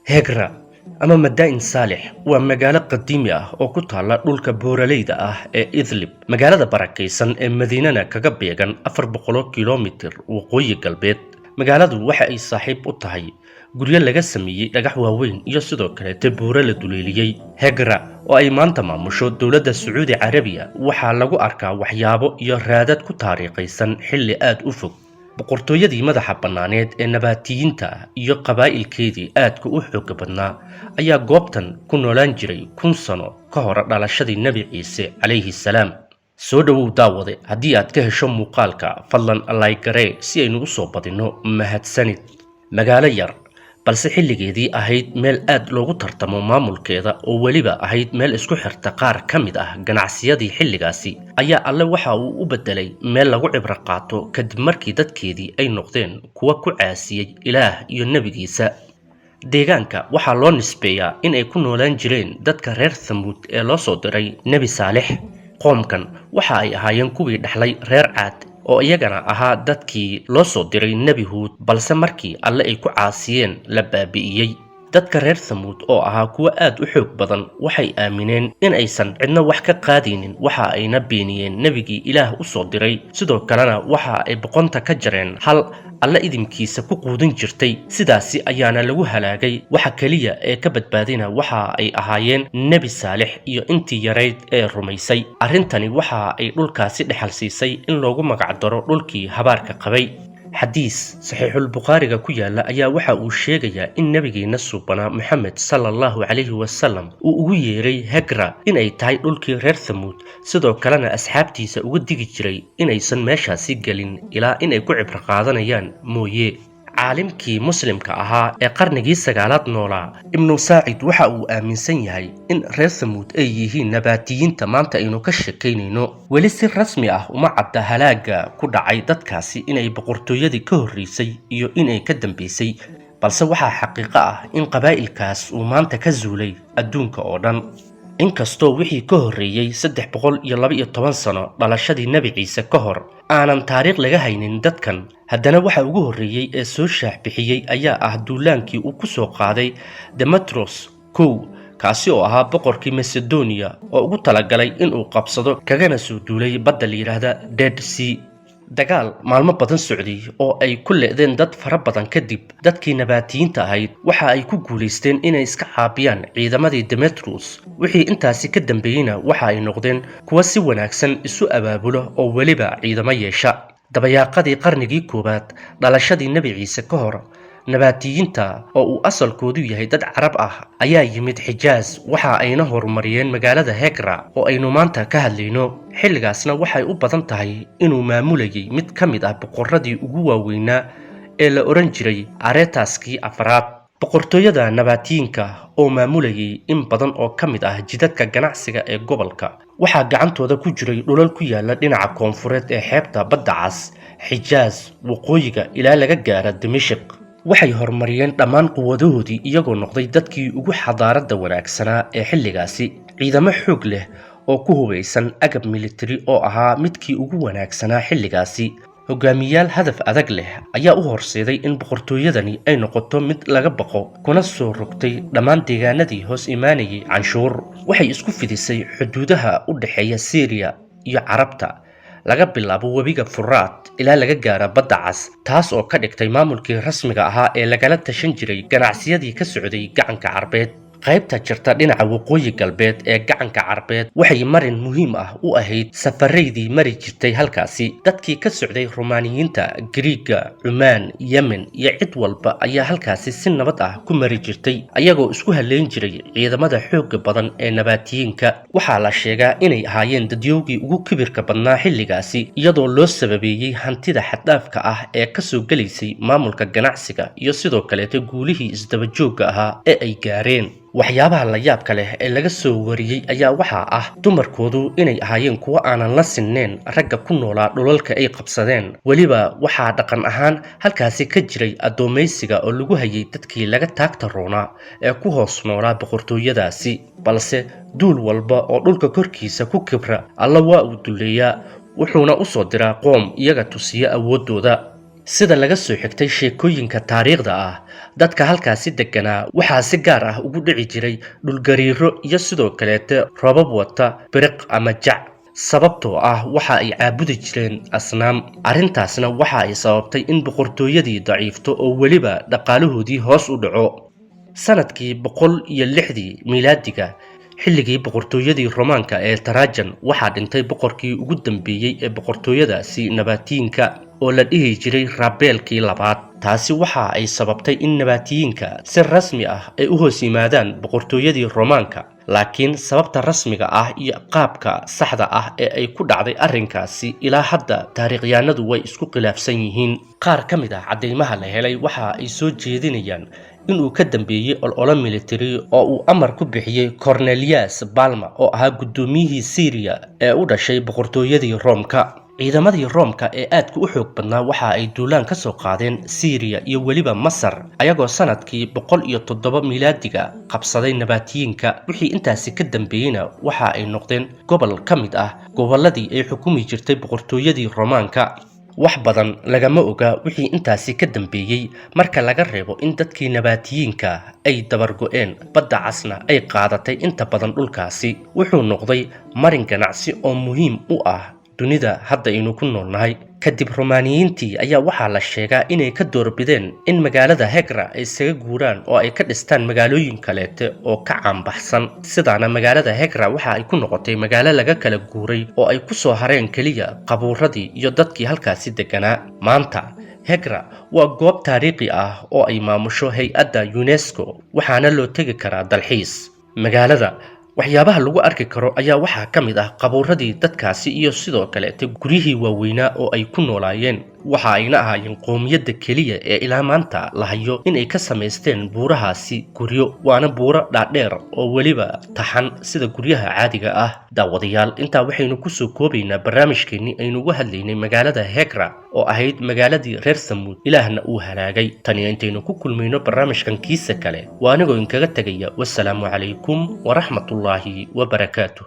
Hegra ama Madain Saleh waa magaalo qadiimi ah oo ku taala dhulka buuraleyda ah ee Idlib. Magaalada barakeysan ee Madiinana kaga beegan 400 kiiloomitir waqooyi galbeed. Magaaladu waxa ay saaxiib u tahay guryo laga sameeyay dhagax waaweyn iyo sidoo kale buuro la duleeliyay. Hegra oo ay maanta maamusho dawladda Sacuudi Carabiya waxa lagu arkaa waxyaabo iyo raadad ku taariikhaysan xilli aad u fog. boqortooyadii madaxa banaaneed ee nabaatiyiinta iyo qabaa'ilkeedii aadka u xoog badnaa ayaa goobtan ku noolaan jiray 1000 sano ka hor dhalashadii Nabi Ciise calayhi salaam. soo dhawow daawade haddii aad ka hesho muuqaalka fadlan like garee si aynu u soo badino mahadsanid. magaalo yar balse xilligeedii ahayd meel aad loogu tartamo maamulkeeda oo waliba ahayd meel isku xirta qaar ka mid ah ganacsiyadii xilligaasi ayaa alle waxa uu u bedelay meel lagu cibro qaato kadib markii dadkeedii ay noqdeen kuwa ku caasiyay Ilaah iyo nabigiisa. deegaanka waxaa loo nisbeeyaa in ay ku noolaan jireen dadka reer Thamud ee loo soo diray Nabi Saleh. qoomkan waxa ay ahaayeen kuwii dhaxlay reer Caad oo iyagana ahaa dadkii loo soo diray Nabi Huud balse markii alle ay ku caasiyeen la baabi'iyay. dadka reer Thamud oo ahaa kuwa aad u xoog badan waxay aamineen in aysan cidna wax ka qaadinin waxa ayna beeniyeen nabigii Ilaah u soo diray. sidoo kalena waxa ay boqonta ka jareen hal alle idinkiisa ku quudin jirtay. sidaasi ayaana lagu halaagay. waxa kaliya ee ka badbaadina waxa ay ahaayeen Nabi Saleh iyo intii yareyd ee rumaysay. arrintani waxa ay dhulkaasi dhaxal siisay in loogu magac daro dhulkii habaarka qabay. xadiis saxiixul Bukhariga ku yaala ayaa waxa uu sheegayaa in nabigeena suubana Muhammad sallallahu alayhi wasallam uu ugu yeeray Hegra in ay tahay dhulkii reer Thamud. sidoo kalena asxaabtiisa uga digi jiray in aysan meeshaasi galin ilaa in ay ku cibro qaadanayaan mooyee. caalimkii muslimka ahaa ee qarnigii 9aad noolaa Ibnu Saacid waxa uu aaminsan yahay in reer Thamud ay yihiin nabaatiyiinta maanta aynu ka sheekaynayno. weli si rasmi ah uma cadda halaaga ku dhacay dadkaasi inay boqortooyadii ka horreysay iyo inay ka dambeysay, balse waxaa xaqiiqo ah in qabaa'ilkaas uu maanta ka zuulay adduunka oo dhan. inkastoo wixii ka horreeyay 312 sano dhalashadii Nabi Ciise ka hor aanan taariikh laga haynin dadkan, haddana waxa ugu horreeyay ee soo shaax bixiyay ayaa ah duulaankii uu ku soo qaaday Demetrius kow, kaasi oo ahaa boqorkii Macedonia oo ugu talagalay in uu qabsado kagana soo duulay badda la yiraahdo Dead Sea. dagaal maalmo badan socday oo ay ku leedeen dad fara badan kadib dadkii nabaatiyiinta ahayd waxa ay ku guuleysteen inay iska caabiyaan ciidamadii Demetrius. wixii intaasi ka dambeeyayna waxa ay noqdeen kuwa si wanaagsan isu abaabulo oo waliba ciidamo yeesha. dabayaaqadii qarnigii 1aad dhalashadii Nabi Ciise ka hor nabaatiyiinta oo uu asalkoodu yahay dad Carab ah ayaa yimid Xijaaz. waxa ayna horumariyeen magaalada Hegra oo aynu maanta ka hadlayno. xilligaasna waxay u badan tahay inuu maamulayay mid ka mid ah boqorradii ugu waaweynaa ee la oran jiray Aretaskii afraad. boqortooyada nabaatiyiinka oo maamulayay in badan oo ka mid ah jidadka ganacsiga ee gobolka waxaa gacantooda ku jiray dhulal ku yaala dhinaca koonfureed ee xeebta badda cas, Xijaaz waqooyiga ilaa laga gaaro Dimashq. waxay horumariyeen dhammaan quwadahoodii iyagoo noqday dadkii ugu xadaaradda wanaagsanaa ee xilligaasi. ciidamo xoog leh oo ku hubeysan agab military oo ahaa midkii ugu wanaagsanaa xilligaasi. hogaamiyaal hadaf adag leh ayaa u horseeday in boqortooyadani ay noqoto mid laga baqo kuna soo rogtay dhammaan deegaanadii hoos imaanayay canshuur. waxay isku fidisay xuduudaha u dhaxeeya Syria iyo Carabta laga bilaabo webiga Furaat ilaa laga gaaro badda cas, taas oo ka dhigtay maamulkii rasmiga ahaa ee lagala tashan jiray ganacsiyadii ka socday gacanka Carbeed. qaybta jirta dhinaca waqooyi galbeed ee gacanka Carbeed waxay marin muhiim ah u ahayd safareydii mari jirtay halkaasi. dadkii ka socday Romaaniyiinta, Greega, Cumaan, Yemen iyo cid walba ayaa halkaasi si nabad ah ku mari jirtay ayagoo isku haleyn jiray ciidamada xoogga badan ee nabaatiyiinka. waxaa la sheegaa inay ahaayeen dadyowgii ugu kibirka badnaa xilligaasi iyadoo loo sababeeyay hantida xad-dhaafka ah ee ka soo gelaysay maamulka ganacsiga iyo sidoo kaleeto guulihii isdaba joogga ahaa ee ay gaareen. waxyaabaha la yaabka leh ee laga soo wariyay ayaa waxaa ah dumarkoodu inay ahaayeen kuwa aanan la sinnayn ragga ku noolaa dhulalka ay qabsadeen. weliba waxaa dhaqan ahaan halkaasi ka jiray addoomaysiga oo lagu hayay dadkii laga taagta roonaa ee ku hoos noolaa boqortooyadaasi. balse duul walba oo dhulka korkiisa ku kibra alla waa uu duleeyaa wuxuuna u soo diraa qoom iyaga tusiya awooddooda. sida laga soo xigtay sheekooyinka taariikhda ah, dadka halkaasi deganaa waxaa si gaar ah ugu dhici jiray dhulgariiro iyo sidoo kaleete roobab wata biriq ama jac, sababtoo ah waxa ay caabudi jireen asnaam. arrintaasna waxa ay sababtay in boqortooyadii daciifto oo weliba dhaqaalahoodii hoos u dhaco. sanadkii 106 miilaadiga, xilligii boqortooyadii Roomaanka ee Trajan, waxaa dhintay boqorkii ugu dambeeyay ee boqortooyadaasi Nabateyiinka oo la dhihi jiray Rabeelkii labaad. taasi waxa ay sababtay in Nabateyiinka si rasmi ah ay u hoos yimaadaan boqortooyadii Roomaanka, laakiin sababta rasmiga ah iyo qaabka saxda ah ee ay ku dhacday arrinkaasi ilaa hadda taariikhyahanadu way isku khilaafsan yihiin. qaar ka mid ah cadeymaha la helay waxa ay soo jeedinayaan inuu ka dambeeyay olole military oo uu amar ku bixiyay Cornelius Balma oo ahaa gudoomiyihii Syria ee u dhashay boqortooyadii Roomka. ciidamadii Roomka ee aadka u xoog badnaa waxa ay duulaan ka soo qaadeen Syria iyo weliba Masar, ayagoo sanadkii 107 miilaadiga qabsaday Nabateyiinka. wixii intaasi ka dambeeyayna waxa ay noqdeen gobol ka mid ah gobolladii ay xukumi jirtay boqortooyadii Roomaanka. wax badan lagama oga wixii intaasi ka dambeeyay marka laga reebo in dadkii Nabateyiinka ay dabar go'een, badda casna ay qaadatay inta badan dhulkaasi. wuxuu noqday marin ganacsi oo muhiim u ah dunida hadda aynu ku noolnahay. kadib Romaaniyiintii ayaa waxaa la sheegaa inay ka doorbideen in magaalada Hegra ay isaga guuraan oo ay ka dhistaan magaalooyin kaleete oo ka caanbaxsan. sidaana magaalada Hegra waxa ay ku noqotay magaalo laga kala guuray oo ay ku soo hareen kaliya qabuuradii iyo dadkii halkaasi deganaa. maanta Hegra waa goob taariikhi ah oo ay maamusho hay'adda UNESCO, waxaana loo tegi karaa dalxiis. magaalada waxyaabaha lagu arki karo ayaa waxaa ka mid ah qabuuradii dadkaasi iyo sidoo kaleete guryihii waaweynaa oo ay ku noolaayeen. waxa ayna ahaayeen qoomiyadda keliya ee ilaa maanta la hayo inay ka samaysteen buurahaasi guryo, waana buuro dhaadheer oo weliba taxan sida guryaha caadiga ah. daawadayaal, intaa waxaynu kusoo koobaynaa barnaamijkeennii aynu uga hadlaynay magaalada Hegra oo ahayd magaaladii reer Samuud ilaahna uu halaagay. tani intaynu ku kulmayno barnaamijkan kiisa kale waa anigoo inkaga tegaya. wassalaamu calaykum waraxmatullaahi wabarakaatuh.